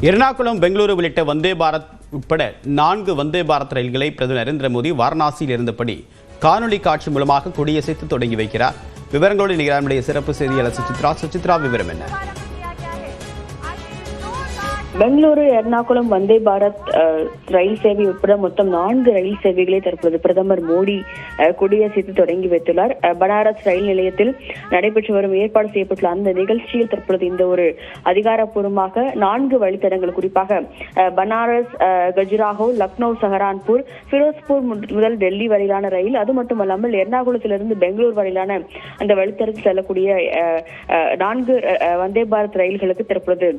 எர்ணாகுளம், பெங்களூரு உள்ளிட்ட வந்தே பாரத் உட்பட 4 வந்தே பாரத் ரயில்களை பிரதமர் நரேந்திர மோடி வாரணாசியில் இருந்தபடி காணொலி காட்சி மூலமாக கொடியசைத்து தொடங்கி வைக்கிறார். விவரங்களோடு நம்முடைய சிறப்பு செய்தியாளர் சுசித்ரா. விவரம் என்ன? பெங்களூரு எர்ணாகுளம் வந்தே பாரத் ரயில் சேவை உட்பட மொத்தம் 4 ரயில் சேவைகளை தற்போது பிரதமர் மோடி கொடியசைத்து தொடங்கி வைத்துள்ளார். பனாரஸ் ரயில் நிலையத்தில் நடைபெற்று வரும் ஏற்பாடு செய்யப்பட்டுள்ள அந்த நிகழ்ச்சியில் தற்பொழுது இந்த ஒரு அதிகாரப்பூர்வமாக 4 வழித்தடங்கள், குறிப்பாக பனாரஸ், கஜுராஹோ, லக்னோ, சஹரான்பூர், ஃபிரோஸ்பூர் முதல் டெல்லி வரையிலான ரயில், அது மட்டுமல்லாமல் எர்ணாகுளத்திலிருந்து பெங்களூர் வரையிலான அந்த வழித்தடத்தில் செல்லக்கூடிய 4 வந்தே பாரத் ரயில்களுக்கு தற்பொழுது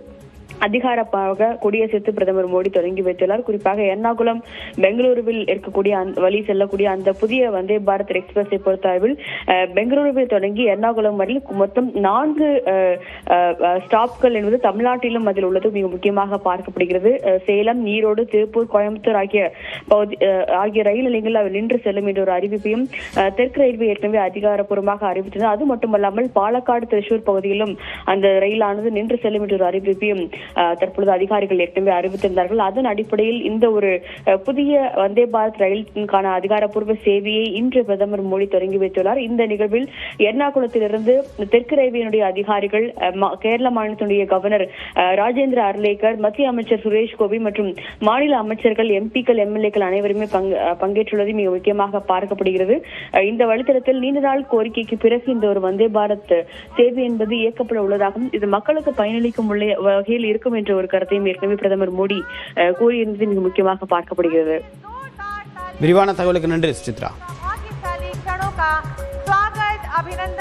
அதிகாரமாக கொடியசைத்து பிரதமர் மோடி தொடங்கி வைத்துள்ளார். குறிப்பாக எர்ணாகுளம், பெங்களூருவில் இருக்கக்கூடிய வழி செல்லக்கூடிய அந்த புதிய வந்தே பாரத் எக்ஸ்பிரஸை பொறுத்தளவில் பெங்களூருவில் தொடங்கி எர்ணாகுளம் வரை மொத்தம் 4 ஸ்டாப்கள் என்பது தமிழ்நாட்டிலும் அதில் உள்ளது மிக முக்கியமாக பார்க்கப்படுகிறது. சேலம், ஈரோடு, திருப்பூர், கோயம்புத்தூர் ஆகிய ரயில் நிலையங்கள் அவர் நின்று செல்லும் என்ற ஒரு அறிவிப்பையும் தெற்கு ரயில்வே ஏற்கனவே அதிகாரப்பூர்வமாக அறிவித்தது. அது மட்டுமல்லாமல் பாலக்காடு, திருச்சூர் பகுதியிலும் அந்த ரயிலானது நின்று செல்லும் என்ற ஒரு அறிவிப்பையும் தற்பொழுது அதிகாரிகள் ஏற்கனவே அறிவித்திருந்தார்கள். அதன் அடிப்படையில் இந்த ஒரு புதிய வந்தே பாரத் ரயிலுக்கான அதிகாரப்பூர்வ சேவையை இன்று பிரதமர் மோடி தொடங்கி வைத்துள்ளார். இந்த நிகழ்வில் எர்ணாகுளத்திலிருந்து தெற்கு ரயில்வேயினுடைய அதிகாரிகள், கேரள மாநிலத்தினுடைய கவர்னர் ராஜேந்திர அர்லேக்கர், மத்திய அமைச்சர் சுரேஷ் கோபி மற்றும் மாநில அமைச்சர்கள், எம்பிக்கள், எம்எல்ஏக்கள் அனைவருமே பங்கேற்றுள்ளது மிக முக்கியமாக பார்க்கப்படுகிறது. இந்த வழித்தடத்தில் நீண்ட நாள் கோரிக்கைக்கு பிறகு இந்த ஒரு வந்தே பாரத் சேவை என்பது இயக்கப்பட உள்ளதாகவும் இது மக்களுக்கு பயனளிக்கும் வகையில் இருக்கும் என்ற ஒரு கருத்தையும் ஏற்கனவே பிரதமர் மோடி கூறியிருந்தது மிக முக்கியமாக பார்க்கப்படுகிறது. விரிவான தகவலுக்கு நன்றி சுசித்ரா.